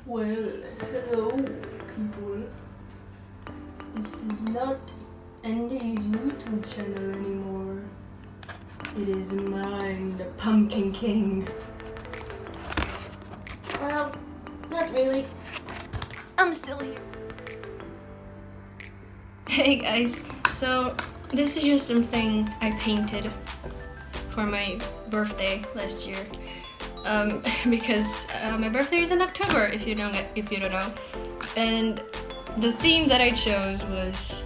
Well, hello, people. This is not Andy's YouTube channel anymore. It is mine, the Pumpkin King. Well, not really. I'm still here. Hey guys, so this is just something I painted for my birthday last year. Because my birthday is in October, if you don't know. And the theme that I chose was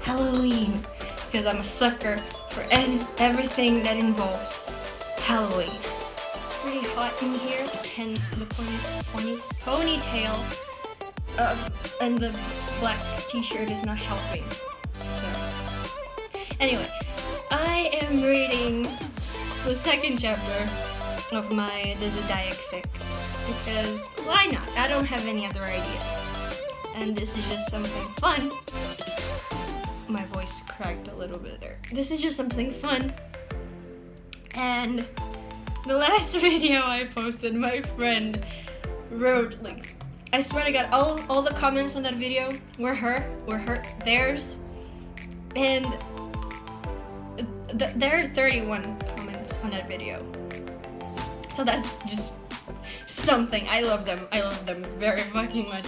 Halloween, because I'm a sucker for everything that involves Halloween. It's pretty hot in here, hence the ponytail, and the black t-shirt is not helping. So, anyway, I am reading the second chapter of my Zodiac fic, because why not? I don't have any other ideas, and this is just something fun. My voice cracked a little bit there. This is just something fun, and the last video I posted, my friend wrote, like, I swear to God, all the comments on that video were theirs, and there are 31 comments on that video. So that's just something. I love them very fucking much.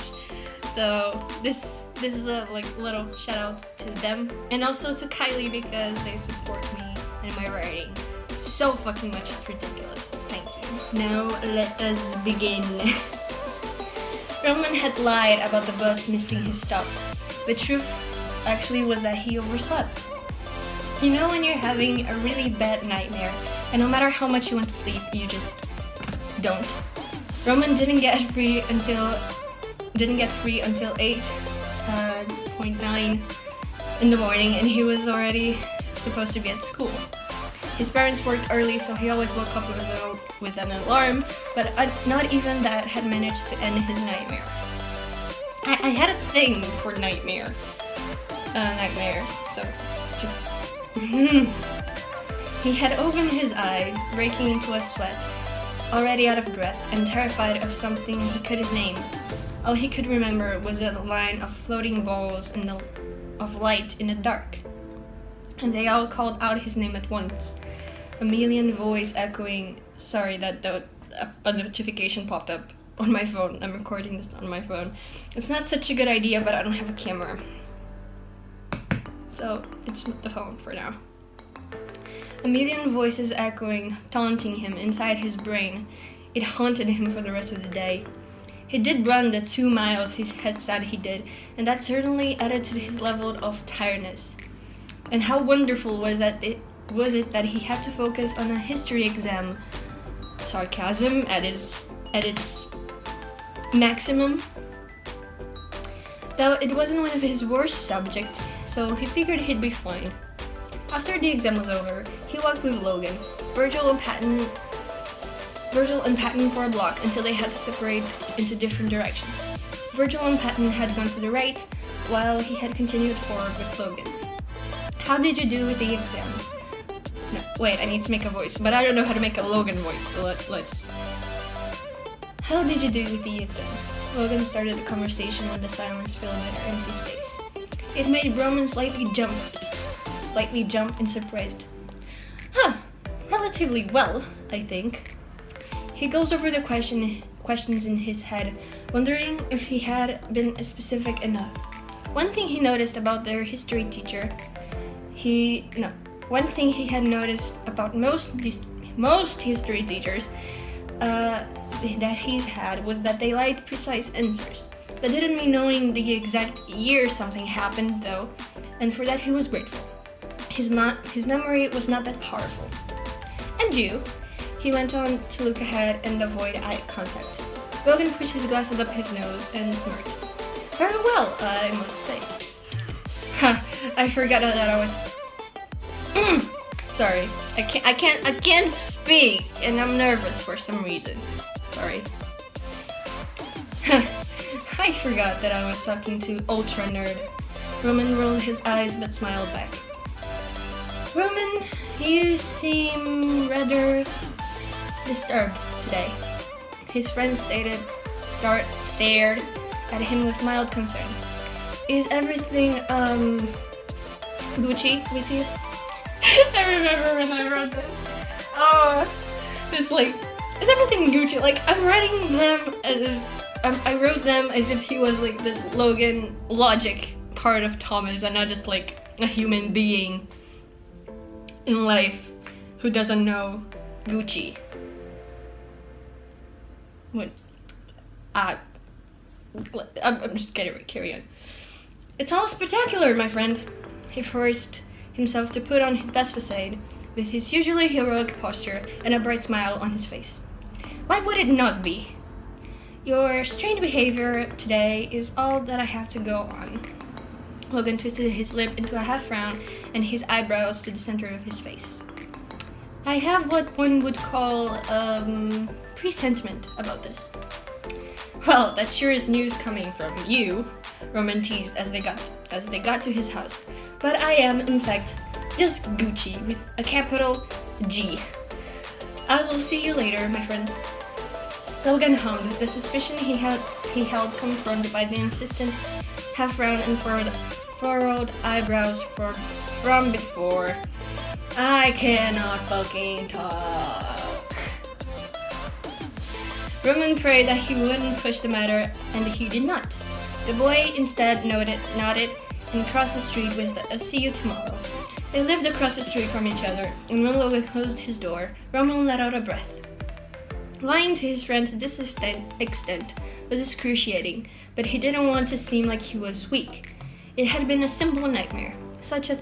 So this is a little shout out to them, and also to Kylie, because they support me and my writing so fucking much. It's ridiculous. Thank you. Now let us begin. Roman had lied about the bus missing his stop. The truth actually was that he overslept. You know when you're having a really bad nightmare, and no matter how much you want to sleep, you just don't. Roman didn't get free until 8:09 in the morning, and he was already supposed to be at school. His parents worked early, so he always woke up with an alarm, but not even that had managed to end his nightmare. I had a thing for nightmares, so just... He had opened his eyes, breaking into a sweat, already out of breath and terrified of something he couldn't name. All he could remember was a line of floating balls of light in the dark, and they all called out his name at once. A million voice echoing. Sorry that a notification popped up on my phone. I'm recording this on my phone. It's not such a good idea, but I don't have a camera, so it's the phone for now. A million voices echoing, taunting him inside his brain. It haunted him for the rest of the day. He did run the 2 miles he had said he did, and that certainly added to his level of tiredness. And how wonderful was it that he had to focus on a history exam, sarcasm at its maximum. Though it wasn't one of his worst subjects, so he figured he'd be fine. After the exam was over, he walked with Logan, Virgil and Patton for a block until they had to separate into different directions. Virgil and Patton had gone to the right, while he had continued forward with Logan. How did you do with the exam? No, wait, I need to make a voice, but I don't know how to make a Logan voice, so let's... How did you do with the exam? Logan started the conversation when the silence filled an empty space. It made Roman slightly jump and surprised. Relatively well, I think. He goes over the questions in his head, wondering if he had been specific enough. One thing he noticed about their history teacher, one thing he had noticed about most history teachers that he's had was that they liked precise answers. That didn't mean knowing the exact year something happened, though, and for that he was grateful. His memory was not that powerful. And you? He went on to look ahead and avoid eye contact. Logan pushed his glasses up his nose and smirked. Very well, I must say. I forgot that I was... Sorry, I can't speak, and I'm nervous for some reason. Sorry. I forgot that I was talking to Ultra Nerd. Roman rolled his eyes but smiled back. Roman, you seem rather disturbed today. His friend stated stared at him with mild concern. Is everything, Gucci with you? I remember when I wrote this. Oh, just like, is everything Gucci? Like, I'm writing them as if, I wrote them as if he was like the Logan logic part of Thomas and not just like a human being in life who doesn't know Gucci. What? I'm just kidding, carry on. It's all spectacular, my friend. He forced himself to put on his best facade with his usually heroic posture and a bright smile on his face. Why would it not be? Your strange behavior today is all that I have to go on. Logan twisted his lip into a half frown and his eyebrows to the center of his face. I have what one would call presentiment about this. Well, that sure is news coming from you, Roman teased as they got to his house. But I am, in fact, just Gucci with a capital G. I will see you later, my friend. Logan hummed, the suspicion he held confirmed by the insistent half-round and furrowed eyebrows from before. I cannot fucking talk. Roman prayed that he wouldn't push the matter, and he did not. The boy instead nodded, and crossed the street with a "see you tomorrow." They lived across the street from each other, and when Logan closed his door, Roman let out a breath. Lying to his friend to this extent was excruciating, but he didn't want to seem like he was weak. It had been a simple nightmare. Such a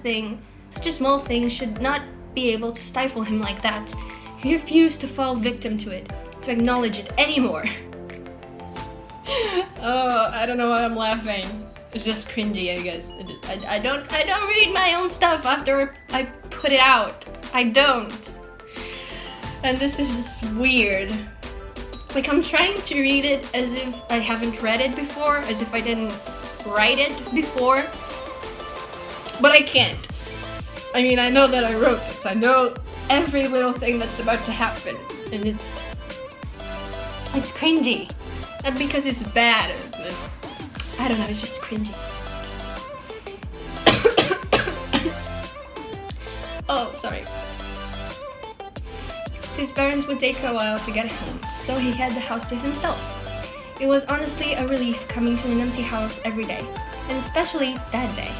small thing should not be able to stifle him like that. He refused to fall victim to it, to acknowledge it anymore. Oh, I don't know why I'm laughing. It's just cringy, I guess. I don't read my own stuff after I put it out. I don't. And this is just weird. Like, I'm trying to read it as if I haven't read it before, as if I didn't write it before. But I can't. I mean, I know that I wrote this. I know every little thing that's about to happen. And it's cringy. Not because it's bad. I don't know, it's just cringy. Oh, sorry. His parents would take a while to get home, so he had the house to himself. It was honestly a relief coming to an empty house every day, and especially that day.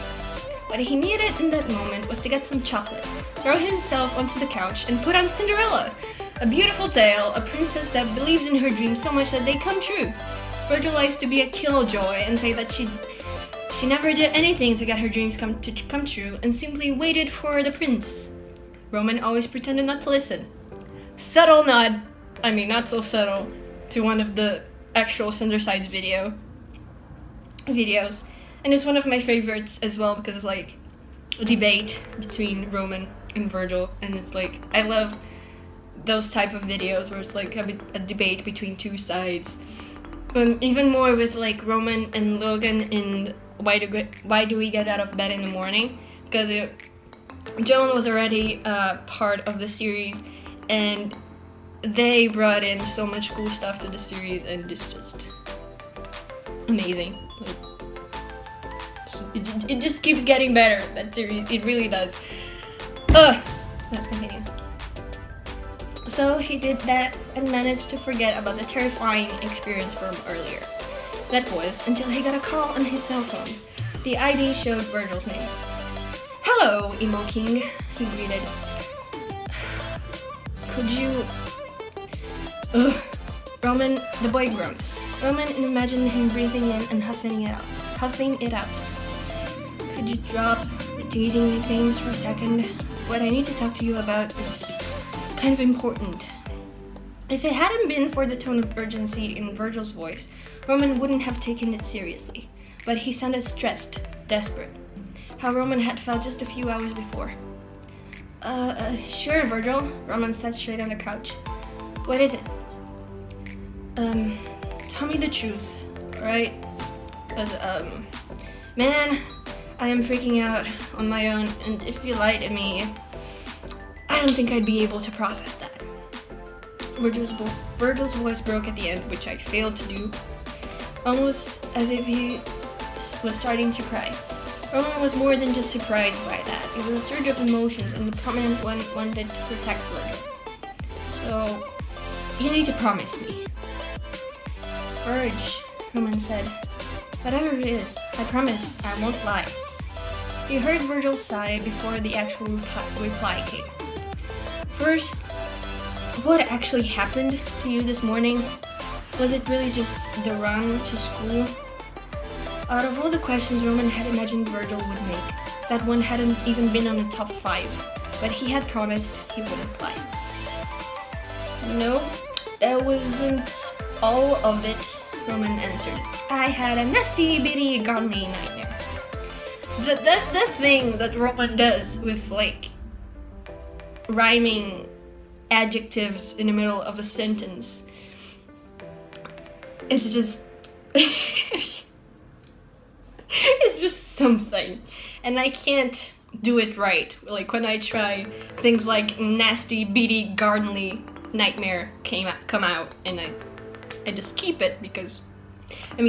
What he needed in that moment was to get some chocolate, throw himself onto the couch, and put on Cinderella, a beautiful tale, a princess that believes in her dreams so much that they come true. Virgil likes to be a killjoy and say that she never did anything to get her dreams come true and simply waited for the prince. Roman always pretended not to listen. Subtle nod, I mean not so subtle, to one of the actual Cindersides videos. And it's one of my favorites as well because it's like a debate between Roman and Virgil, and it's like, I love those type of videos where it's like a debate between two sides. Even more with like Roman and Logan in Why Do We Get Out of Bed in the Morning, because Joan was already part of the series, and they brought in so much cool stuff to the series, and it's just amazing. Like, it just keeps getting better, that series. It really does. Let's continue. So he did that and managed to forget about the terrifying experience from earlier. That was until he got a call on his cell phone. The ID showed Virgil's name. "Hello, Emo King," he greeted. "Could you..." Roman, the boy groaned. Roman imagined him breathing in and huffing it out. "Could you drop the teasing nicknames for a second? What I need to talk to you about is kind of important." If it hadn't been for the tone of urgency in Virgil's voice, Roman wouldn't have taken it seriously. But he sounded stressed, desperate. How Roman had felt just a few hours before. Sure, Virgil," Roman sat straight on the couch. "What is it?" Tell me the truth, alright? Man, I am freaking out on my own, and if you lied to me, I don't think I'd be able to process that." Virgil's voice broke at the end, which I failed to do. almost as if he was starting to cry. Roman was more than just surprised by that. It was a surge of emotions, and the prominent one wanted to protect Virgil. So, you need to promise me. Virg, Roman said. Whatever it is, I promise I won't lie. He heard Virgil's sigh before the actual reply came. First, what actually happened to you this morning? Was it really just the run to school? Out of all the questions Roman had imagined Virgil would make, that one hadn't even been on the top 5, but he had promised he wouldn't lie. No, that wasn't all of it, Roman answered. I had a nasty bitty gardening nightmare. That thing that Roman does with like rhyming adjectives in the middle of a sentence. It's just it's just something. And I can't do it right. Like when I try things like nasty beady gardenly nightmare come out, and I just keep it because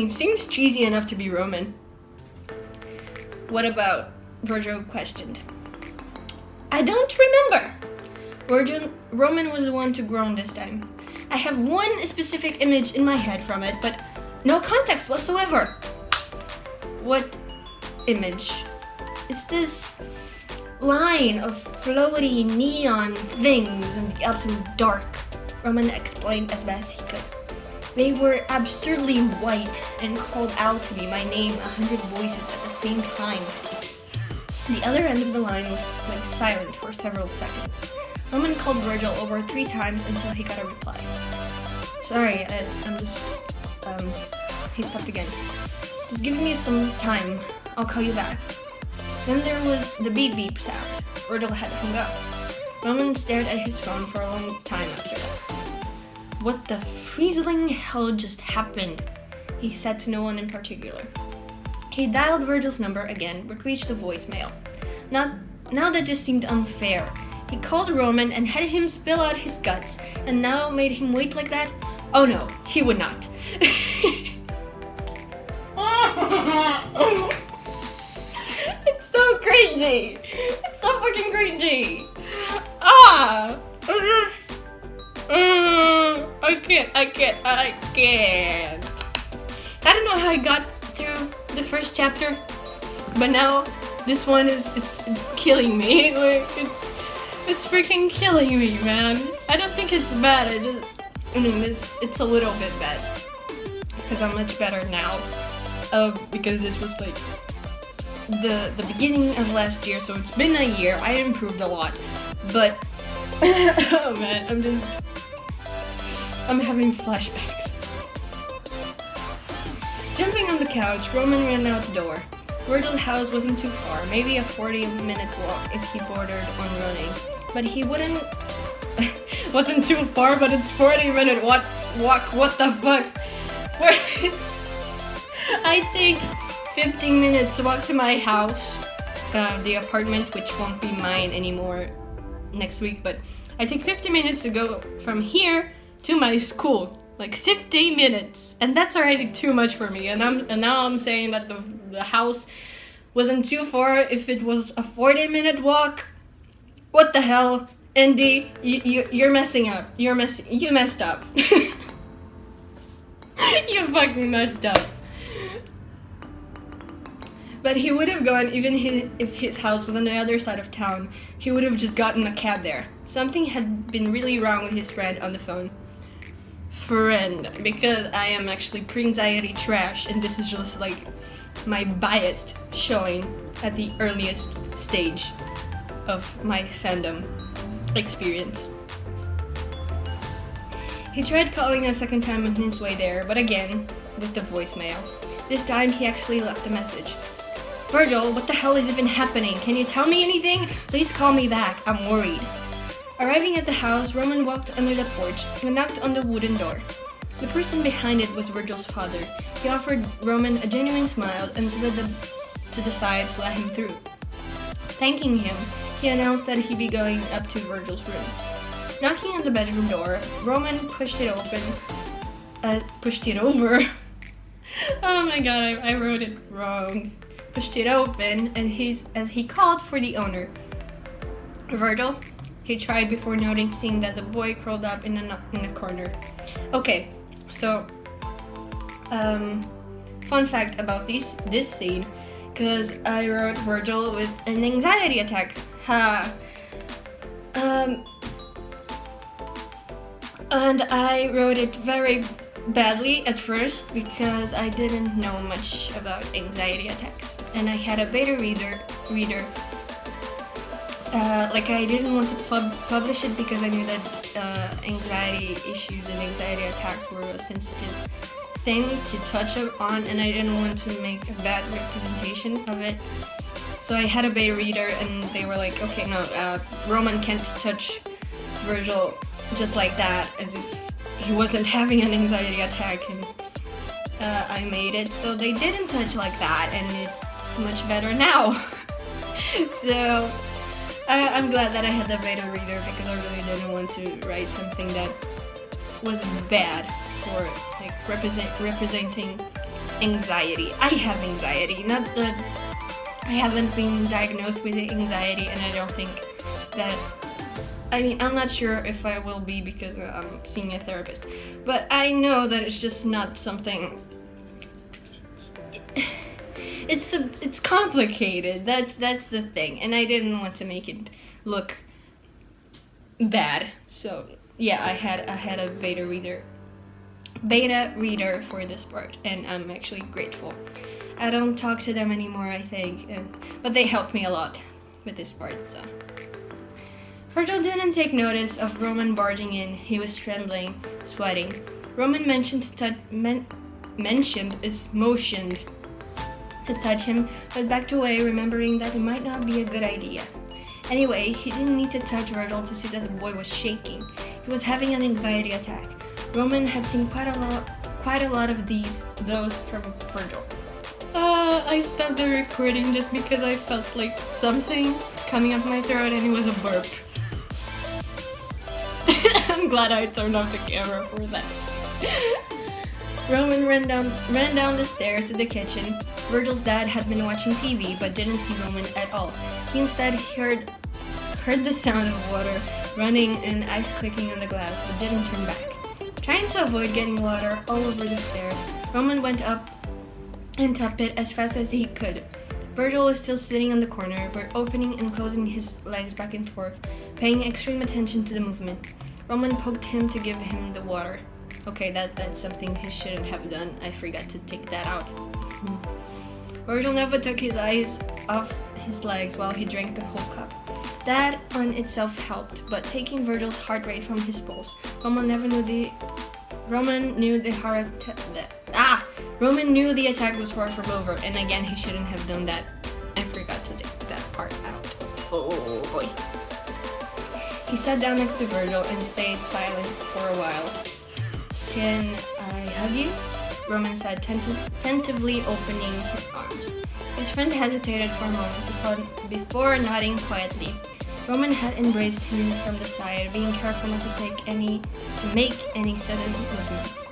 seems cheesy enough to be Roman. What about? Virgil questioned. I don't remember. Roman was the one to groan this time. I have one specific image in my head from it, but no context whatsoever. What image? It's this line of floaty neon things in the absolute dark, Roman explained as best he could. They were absurdly white and called out to me my name 100 voices at the same time. The other end of the line went silent for several seconds. Roman called Virgil over 3 times until he got a reply. Sorry, he stopped again. Just give me some time, I'll call you back. Then there was the beep beep sound. Virgil had hung up. Roman stared at his phone for a long time after that. What the freezing hell just happened? He said to no one in particular. He dialed Virgil's number again, but reached a voicemail. Now that just seemed unfair. He called Roman and had him spill out his guts, and now made him wait like that? Oh no, he would not. It's so cringy. It's so fucking cringy. I can't. I don't know how I got through the first chapter, but now this one it's killing me. Like it's freaking killing me, man. I don't think it's bad. It's a little bit bad because I'm much better now. Because this was like the beginning of last year, so it's been a year. I improved a lot, but oh man, I'm having flashbacks. Jumping on the couch, Roman ran out the door. Virgil's house wasn't too far, maybe a 40-minute walk if he bordered on running. But he wouldn't... wasn't too far, but it's 40-minute walk, what the fuck? I take 15 minutes to walk to my house, the apartment, which won't be mine anymore next week, but I take 50 minutes to go from here to my school. Like 50 minutes, and that's already too much for me. And now I'm saying that the house wasn't too far if it was a 40-minute walk. What the hell, Andy? You're messing up. You messed up. You fucking messed up. But he would have gone even if his house was on the other side of town. He would have just gotten a cab there. Something had been really wrong with his friend on the phone. Friend, because I am actually pre-anxiety trash, and this is just like my bias showing at the earliest stage of my fandom experience. He tried calling a second time on his way there, but again, with the voicemail. This time he actually left a message. Virgil, what the hell is even happening? Can you tell me anything? Please call me back, I'm worried. Arriving at the house, Roman walked under the porch and knocked on the wooden door. The person behind it was Virgil's father. He offered Roman a genuine smile and slid to the side to let him through. Thanking him, he announced that he'd be going up to Virgil's room. Knocking on the bedroom door, Roman pushed it over Oh my god, I wrote it wrong. Pushed it open, and as he called for the owner. Virgil, he tried before noticing that the boy curled up in a corner. Okay, so fun fact about this scene, because I wrote Virgil with an anxiety attack. And I wrote it very badly at first because I didn't know much about anxiety attacks, and I had a beta reader. Like I didn't want to publish it because I knew that anxiety issues and anxiety attacks were a sensitive thing to touch on, and I didn't want to make a bad representation of it. So I had a beta reader, and they were like, okay, no, Roman can't touch Virgil just like that, as if he wasn't having an anxiety attack, and I made it so they didn't touch like that, and it's much better now. So I'm glad that I had the beta reader because I really didn't want to write something that was bad for like representing anxiety. I have anxiety, not that I haven't been diagnosed with anxiety, and I don't think that, I mean, I'm not sure if I will be because I'm seeing a therapist, but I know that it's just not something. It's complicated. That's the thing, and I didn't want to make it look bad. So yeah, I had a beta reader for this part, and I'm actually grateful. I don't talk to them anymore, I think, but they helped me a lot with this part. So Virgil didn't take notice of Roman barging in. He was trembling, sweating. Roman motioned to touch him, but backed away, remembering that it might not be a good idea. Anyway, he didn't need to touch Virgil to see that the boy was shaking. He was having an anxiety attack. Roman had seen quite a lot of those from Virgil. I stopped the recording just because I felt like something coming up my throat, and it was a burp. I'm glad I turned off the camera for that. Roman ran down the stairs to the kitchen. Virgil's dad had been watching TV but didn't see Roman at all. He instead heard the sound of water running and ice clicking on the glass but didn't turn back. Trying to avoid getting water all over the stairs, Roman went up and tapped it as fast as he could. Virgil was still sitting on the corner, but opening and closing his legs back and forth, paying extreme attention to the movement. Roman poked him to give him the water. Okay, that's something he shouldn't have done. I forgot to take that out. Virgil never took his eyes off his legs while he drank the whole cup. That on itself helped, but taking Virgil's heart rate from his pulse, Roman knew the attack was far from over, and again he shouldn't have done that. I forgot to take that part out. Oh boy. He sat down next to Virgil and stayed silent for a while. Can I hug you? Roman said, tentatively opening his arms. His friend hesitated for a moment before nodding quietly. Roman had embraced him from the side, being careful not to make any sudden movements.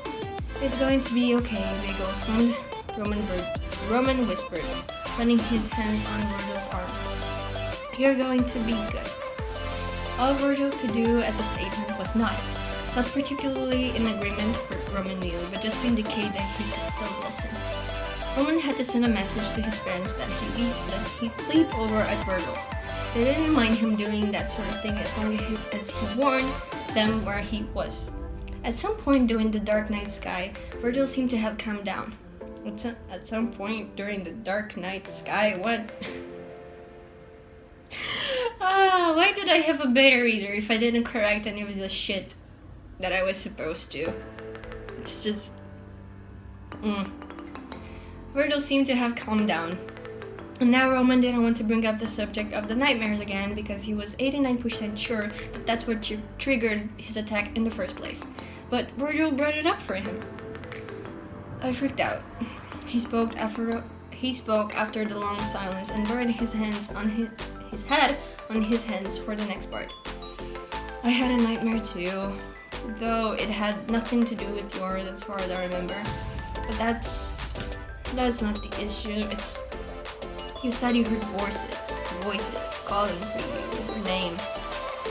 It's going to be okay, big old friend, Roman whispered, running his hands on Virgil's arm. You're going to be good. All Virgil could do at the statement was nod. Not particularly in agreement, Roman knew, but just to indicate that he could still listen. Roman had to send a message to his parents that he'd sleep over at Virgil's. They didn't mind him doing that sort of thing as long as he warned them where he was. At some point during the dark night sky, Virgil seemed to have calmed down. At some point during the dark night sky, what? Why did I have a beta reader if I didn't correct any of the shit that I was supposed to? It's just... Virgil seemed to have calmed down. And now Roman didn't want to bring up the subject of the nightmares again because he was 89% sure that that's what triggered his attack in the first place. But Virgil brought it up for him. I freaked out. He spoke after the long silence and buried his hands on his head on his hands for the next part. I had a nightmare too, though it had nothing to do with yours as far as I remember. But that's That's not the issue. It's you said you heard voices calling for you, your name.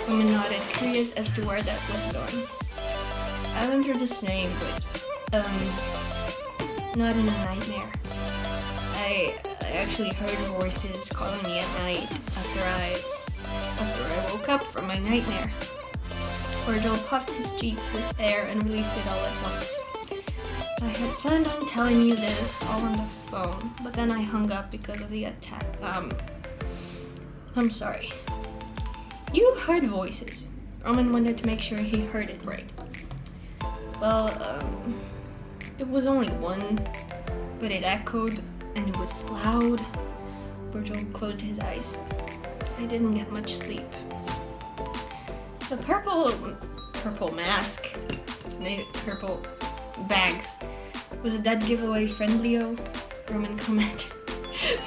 Roman nodded, curious as to where that was going. I haven't heard the same, but not in a nightmare. I actually heard voices calling me at night after I woke up from my nightmare. Virgil puffed his cheeks with air and released it all at once. I had planned on telling you this all on the phone, but then I hung up because of the attack. I'm sorry. You heard voices. Roman wanted to make sure he heard it right. Well, it was only one, but it echoed and it was loud. Virgil closed his eyes. I didn't get much sleep. The purple mask, made purple bags. Was a dead giveaway, Friendlio? Roman commented.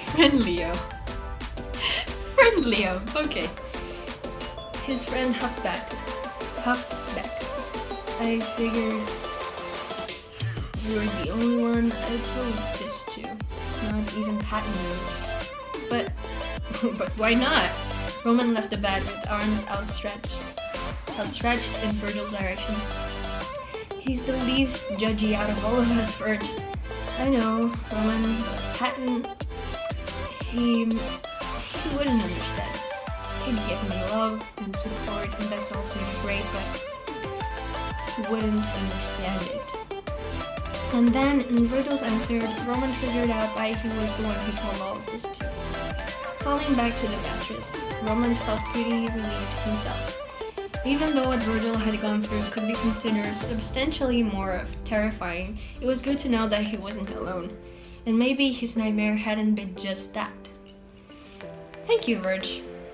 Friendlio. Friendlio, okay. His friend huffed back. I figured you were the only one I told this to. Not even Pat knew. But why not? Roman left the bed with arms outstretched in Virgil's direction. He's the least judgy out of all of us, Virg. I know, Roman, but Patton, he wouldn't understand. He'd give me love and support, and that's all pretty great, but he wouldn't understand it. And then, in Virgil's answer, Roman figured out why he was the one who told all of this to. Falling back to the mattress, Roman felt pretty relieved himself. Even though what Virgil had gone through could be considered substantially more terrifying, it was good to know that he wasn't alone. And maybe his nightmare hadn't been just that. Thank you, Virg,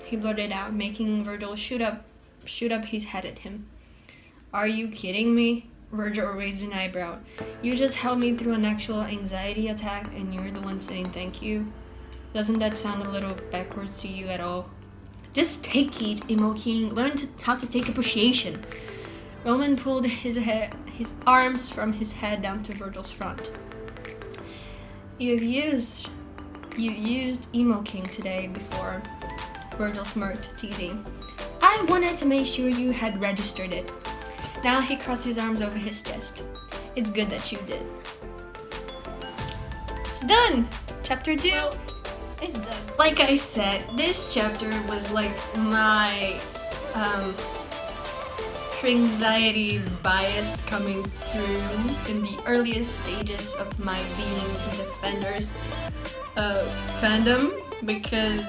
he blurted out, making Virgil shoot up his head at him. Are you kidding me? Virgil raised an eyebrow. You just helped me through an actual anxiety attack and you're the one saying thank you? Doesn't that sound a little backwards to you at all? Just take it, Emo King. Learn how to take appreciation. Roman pulled his arms from his head down to Virgil's front. You've used Emo King today before. Virgil smirked, teasing. I wanted to make sure you had registered it. Now he crossed his arms over his chest. It's good that you did. It's done! Chapter 2 is done. Like I said, this chapter was like my anxiety bias coming through in the earliest stages of my being in Defenders fandom, because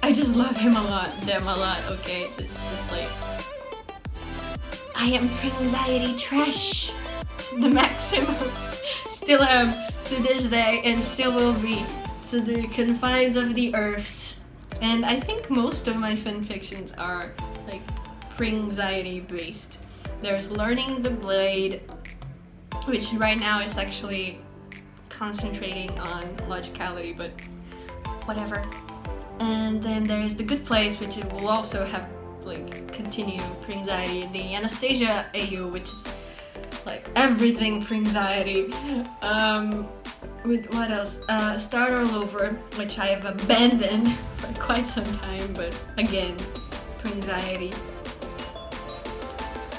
I just love them a lot, okay? It's just like, I am anxiety trash to the maximum. Still am to this day and still will be to the confines of the earths. And I think most of my fanfictions are like anxiety based. There's Learning the Blade, which right now is actually concentrating on logicality, but whatever. And then there's The Good Place, which will also have like continue anxiety. The Anastasia AU, which is like everything anxiety. With what else? Start All Over, which I have abandoned for quite some time, but again, anxiety.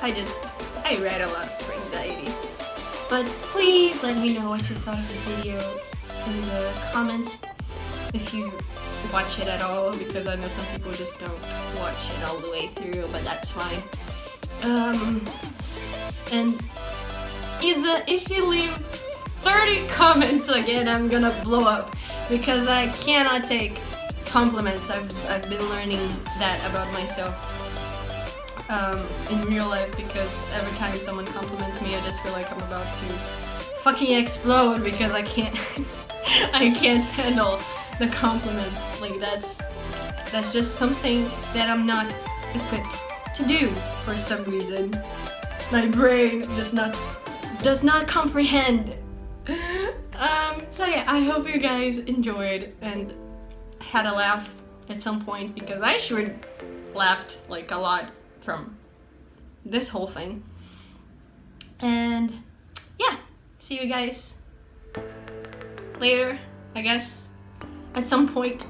I read a lot of anxiety. But please let me know what you thought of the video in the comments if you watch it at all, because I know some people just don't watch it all the way through, but that's fine. And if you leave 30 comments again, I'm gonna blow up, because I cannot take compliments. I've been learning that about myself in real life, because every time someone compliments me, I just feel like I'm about to fucking explode, because I can't I can't handle the compliments. Like that's just something that I'm not equipped to do for some reason. My brain does not comprehend. So yeah, I hope you guys enjoyed and had a laugh at some point, because I sure laughed like a lot from this whole thing. And yeah, see you guys later, I guess, at some point.